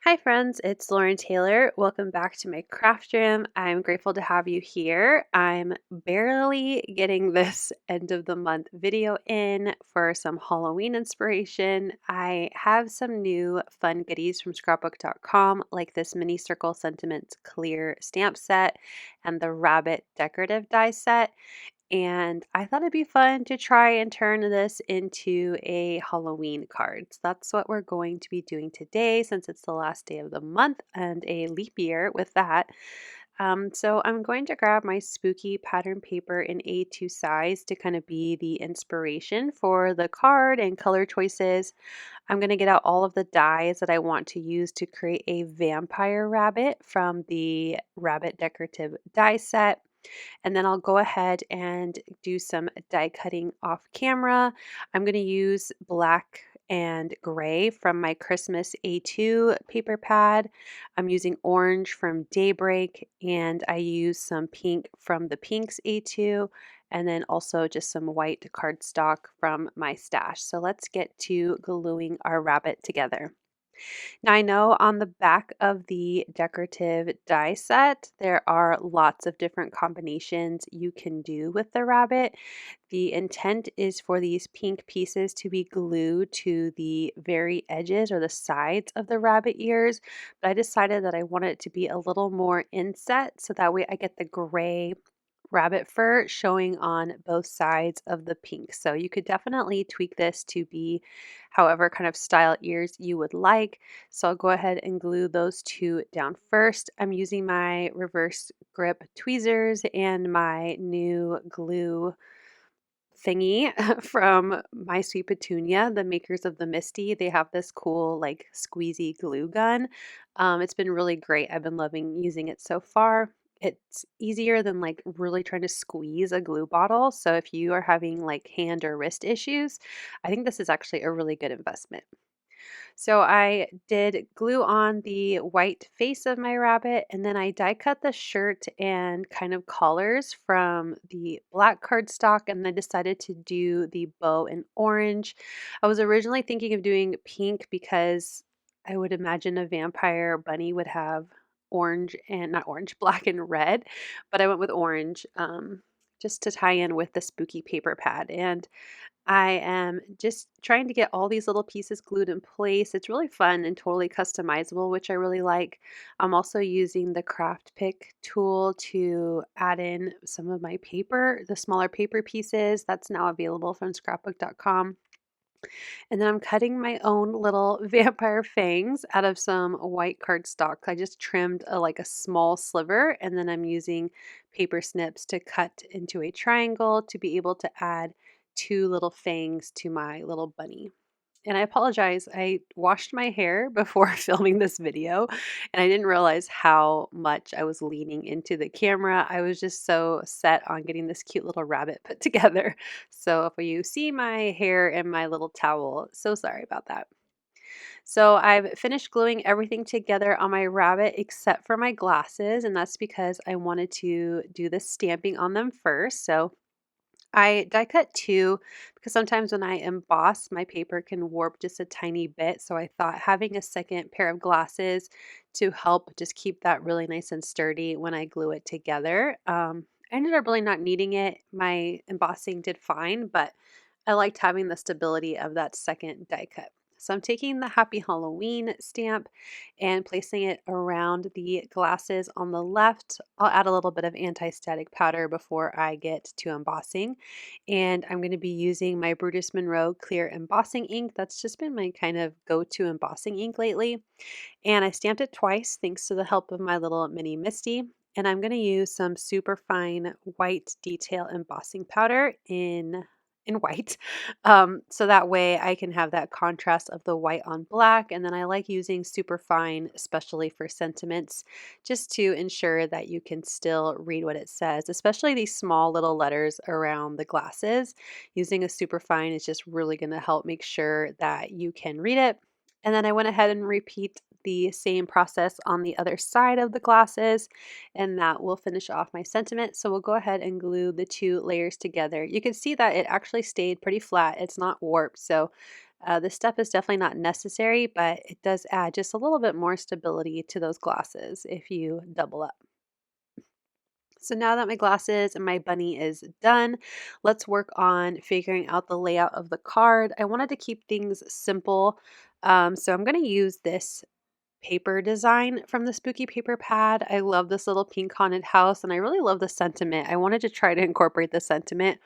Hi friends, it's Lauren Taylor. Welcome back to my craft room. I'm grateful to have you here. I'm barely getting this end of the month video in for some Halloween inspiration. I have some new fun goodies from scrapbook.com like this mini circle sentiments clear stamp set and the rabbit decorative die set. And I thought it'd be fun to try and turn this into a Halloween card. So that's what we're going to be doing today since it's the last day of the month and a leap year with that. So I'm going to grab my spooky pattern paper in A2 size to kind of be the inspiration for the card and color choices. I'm going to get out all of the dies that I want to use to create a vampire rabbit from the Rabbit Decorative Die Set. And then I'll go ahead and do some die cutting off camera. I'm going to use black and gray from my Christmas A2 paper pad. I'm using orange from Daybreak, and I use some pink from the Pinks A2, and then also just some white cardstock from my stash. So let's get to gluing our rabbit together. Now, I know on the back of the decorative die set, there are lots of different combinations you can do with the rabbit. The intent is for these pink pieces to be glued to the very edges or the sides of the rabbit ears, but I decided that I wanted it to be a little more inset so that way I get the gray rabbit fur showing on both sides of the pink. So you could definitely tweak this to be however kind of style ears you would like. So I'll go ahead and glue those two down first. I'm using my reverse grip tweezers and my new glue thingy from My Sweet Petunia, the makers of the Misty. They have this cool like squeezy glue gun. It's been really great. I've been loving using it so far. It's easier than like really trying to squeeze a glue bottle. So if you are having like hand or wrist issues, I think this is actually a really good investment. So I did glue on the white face of my rabbit, and then I die cut the shirt and kind of collars from the black cardstock, and I decided to do the bow in orange. I was originally thinking of doing pink because I would imagine a vampire bunny would have orange and not orange, black and red, but I went with orange just to tie in with the spooky paper pad. And I am just trying to get all these little pieces glued in place. It's really fun and totally customizable, which I really like. I'm also using the craft pick tool to add in some of my paper, the smaller paper pieces. That's now available from scrapbook.com. And then I'm cutting my own little vampire fangs out of some white cardstock. I just trimmed like a small sliver, and then I'm using paper snips to cut into a triangle to be able to add two little fangs to my little bunny. And I apologize, I washed my hair before filming this video, and I didn't realize how much I was leaning into the camera. I was just so set on getting this cute little rabbit put together. So if you see my hair and my little towel, so sorry about that. So I've finished gluing everything together on my rabbit except for my glasses, and that's because I wanted to do the stamping on them first. So I die cut two because sometimes when I emboss, my paper can warp just a tiny bit. So I thought having a second pair of glasses to help just keep that really nice and sturdy when I glue it together. I ended up really not needing it. My embossing did fine, but I liked having the stability of that second die cut. So I'm taking the Happy Halloween stamp and placing it around the glasses on the left. I'll add a little bit of anti-static powder before I get to embossing. And I'm going to be using my Brutus Monroe clear embossing ink. That's just been my kind of go-to embossing ink lately. And I stamped it twice thanks to the help of my little mini Misty. And I'm going to use some super fine white detail embossing powder in white. So that way I can have that contrast of the white on black. And then I like using super fine, especially for sentiments, just to ensure that you can still read what it says, especially these small little letters around the glasses. Using a super fine is just really going to help make sure that you can read it. And then I went ahead and repeat the same process on the other side of the glasses, and that will finish off my sentiment. So we'll go ahead and glue the two layers together. You can see that it actually stayed pretty flat. It's not warped. So This step is definitely not necessary, but it does add just a little bit more stability to those glosses if you double up. So now that my glasses and my bunny is done, let's work on figuring out the layout of the card. I wanted to keep things simple, so I'm going to use this paper design from the Spooky Paper Pad. I love this little pink haunted house and I really love the sentiment. I wanted to try to incorporate the sentiment,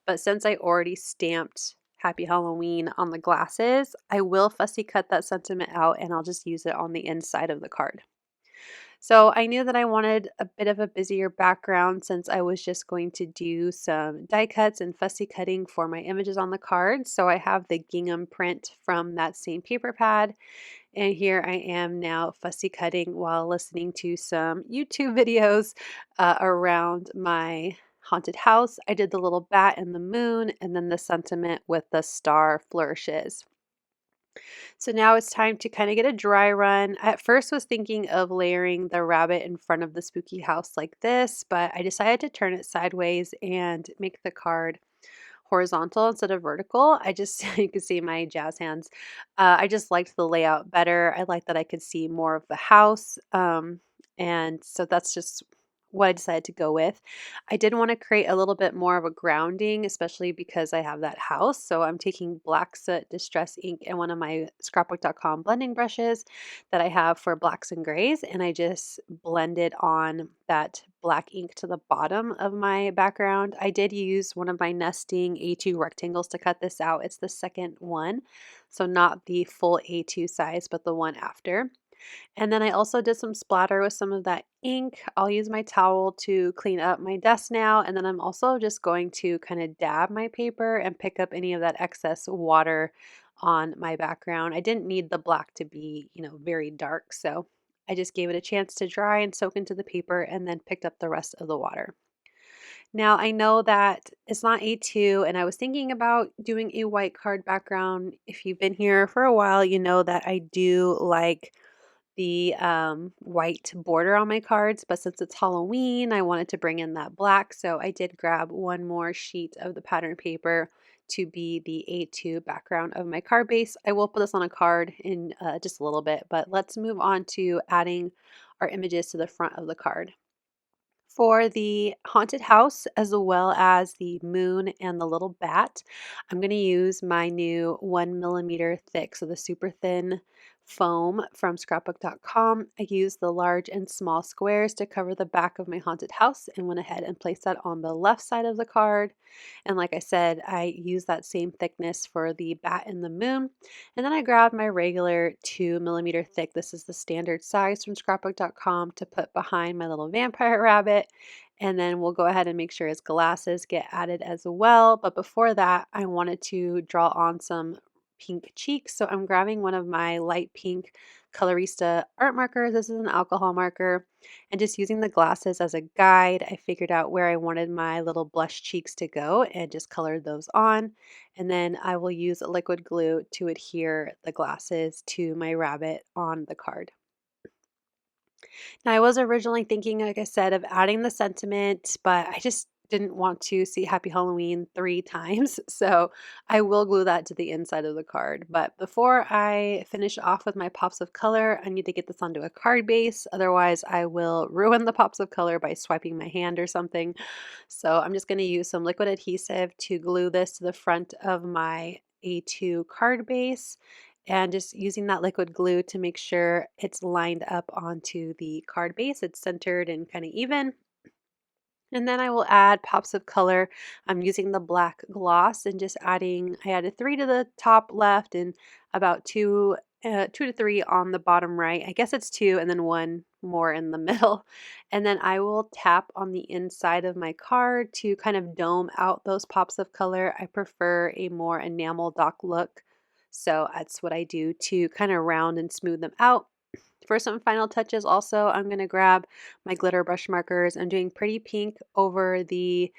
but since I already stamped Happy Halloween on the glasses, I will fussy cut that sentiment out and I'll just use it on the inside of the card. So I knew that I wanted a bit of a busier background since I was just going to do some die cuts and fussy cutting for my images on the card. So I have the gingham print from that same paper pad. And here I am now fussy cutting while listening to some YouTube videos around my haunted house. I did the little bat and the moon and then the sentiment with the star flourishes. So now it's time to kind of get a dry run. At first was thinking of layering the rabbit in front of the spooky house like this, but I decided to turn it sideways and make the card horizontal instead of vertical. I just, you can see my jazz hands. I just liked the layout better. I liked that I could see more of the house. And so that's just what I decided to go with. I did want to create a little bit more of a grounding, especially because I have that house. So I'm taking black soot distress ink and one of my scrapbook.com blending brushes that I have for blacks and grays. And I just blended on that black ink to the bottom of my background. I did use one of my nesting A2 rectangles to cut this out. It's the second one. So not the full A2 size, but the one after. And then I also did some splatter with some of that ink. I'll use my towel to clean up my desk now. And then I'm also just going to kind of dab my paper and pick up any of that excess water on my background. I didn't need the black to be, very dark. So I just gave it a chance to dry and soak into the paper and then picked up the rest of the water. Now I know that it's not A2 and I was thinking about doing a white card background. If you've been here for a while, you know that I do like the white border on my cards, but since it's Halloween, I wanted to bring in that black. So I did grab one more sheet of the pattern paper to be the A2 background of my card base. I will put this on a card in just a little bit, but let's move on to adding our images to the front of the card. For the haunted house, as well as the moon and the little bat, I'm going to use my new 1 millimeter thick, so the super thin foam from scrapbook.com. I used the large and small squares to cover the back of my haunted house and went ahead and placed that on the left side of the card. And like I said, I used that same thickness for the bat and the moon. And then I grabbed my regular 2 millimeter thick, this is the standard size from scrapbook.com, to put behind my little vampire rabbit. And then we'll go ahead and make sure his glasses get added as well. But before that, I wanted to draw on some pink cheeks. So I'm grabbing one of my light pink Colorista art markers. This is an alcohol marker. And just using the glasses as a guide, I figured out where I wanted my little blush cheeks to go and just colored those on. And then I will use liquid glue to adhere the glasses to my rabbit on the card. Now, I was originally thinking, like I said, of adding the sentiment, but I just didn't want to see Happy Halloween 3 times. So I will glue that to the inside of the card. But before I finish off with my pops of color, I need to get this onto a card base. Otherwise, I will ruin the pops of color by swiping my hand or something. So I'm just going to use some liquid adhesive to glue this to the front of my A2 card base, and just using that liquid glue to make sure it's lined up onto the card base. It's centered and kind of even. And then I will add pops of color. I'm using the black gloss and just I added 3 to the top left and about 2 to 3 on the bottom right. I guess it's 2 and then 1 more in the middle. And then I will tap on the inside of my card to kind of dome out those pops of color. I prefer a more enamel dock look. So that's what I do to kind of round and smooth them out. For some final touches also, I'm going to grab my glitter brush markers. I'm doing pretty pink over the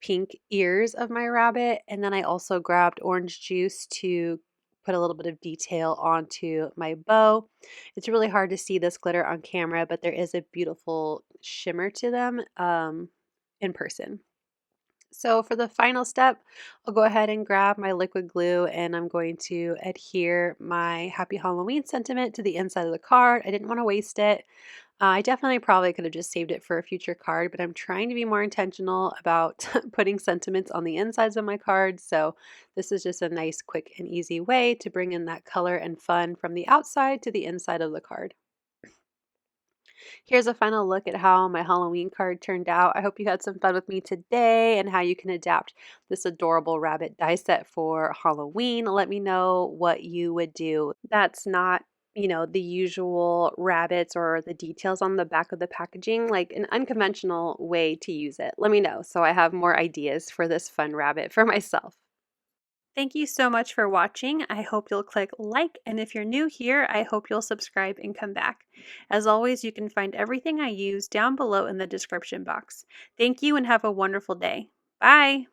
pink ears of my rabbit. And then I also grabbed orange juice to put a little bit of detail onto my bow. It's really hard to see this glitter on camera, but there is a beautiful shimmer to them in person. So for the final step, I'll go ahead and grab my liquid glue and I'm going to adhere my Happy Halloween sentiment to the inside of the card. I didn't want to waste it. I definitely probably could have just saved it for a future card, but I'm trying to be more intentional about putting sentiments on the insides of my cards. So this is just a nice, quick, and easy way to bring in that color and fun from the outside to the inside of the card. Here's a final look at how my Halloween card turned out. I hope you had some fun with me today and how you can adapt this adorable rabbit die set for Halloween. Let me know what you would do. That's not, the usual rabbits or the details on the back of the packaging, like an unconventional way to use it. Let me know so I have more ideas for this fun rabbit for myself. Thank you so much for watching. I hope you'll click like, and if you're new here, I hope you'll subscribe and come back. As always, you can find everything I use down below in the description box. Thank you and have a wonderful day. Bye!